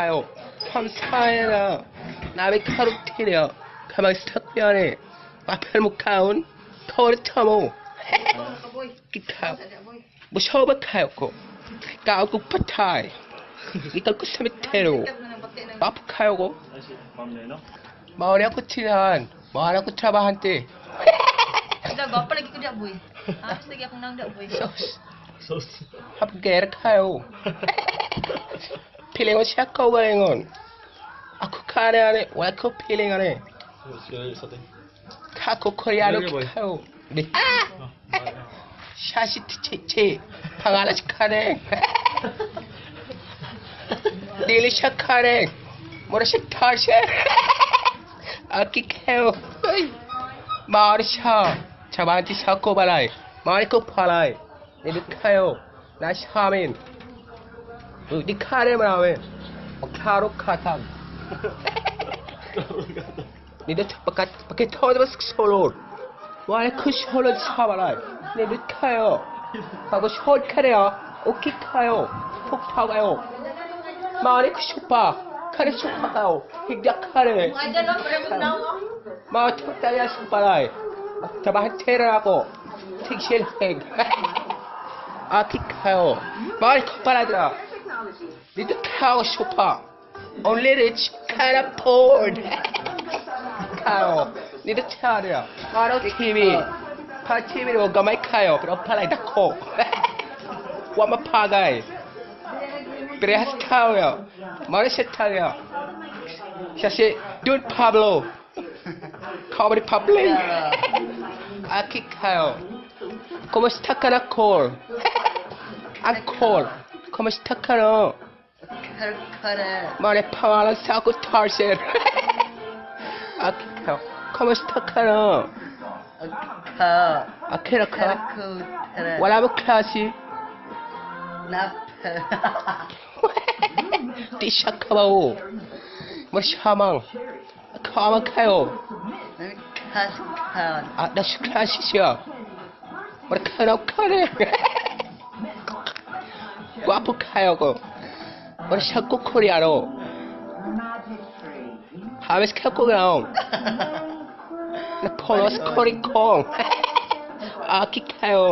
가요. 감사해라. 남의 카루티려. 가만히 스탁비안에 앞에 못 가온 터를 터모. 기카. 뭐 셔버 카요고. 까고 파타이. 이따 끝에 테로. 아프 카요고. 머리 아프 티란. 머리 아프 트라바 한테. Dah berapa lagi kerja boy? Habis lagi aku nang dak boy. sos. Hap ger kayo. 필링은 샤커가잉은 아쿠 카네 안에 와코 필링 안에 카코 코리아노 카요. 네. 샤시트 체체 방 하나씩 카네. 딜리 샤카네. 뭐라씩 타시. 아키 카요. 마르샤. 자반티 샤코 발라이. 마리코 팔라이. 네 카요. 나 샤멘. đi 카레 말하면 카로 카탐 니들 밖에 터져서 솔로 와이 그 솔로 차봐라 니들 카요 하고 솔 카레야 오케이 카요 톡 타가요 마리 그 쇼파 카레 쇼파 가요 히자 카레 마 톡타야 쇼파라이 자반 테라고 틱실 핵 아키 카요 마리 커파라더라 니들 카오 쇼파 only rich can afford 카오 니들 차려 마로 TV 파 TV로 가마이 카요 pero 팔라이 다코 와마 파가이 브레스 카오요 마르시 타요 사실 돈 파블로 카오리 파블링 아키 카요 como está cara cor alcohol como está caro 말에 파와라 사고 탈세 아키카 como está caro 아케라카 와라브 클라시 티샤카바오 뭐 샤망 카마카요 나 슈클라시시야 뭐 카나카레 과프카요고 뭐 샤코 코리아로 하메스 카코가옹 나 코노스 코리콩 아키카요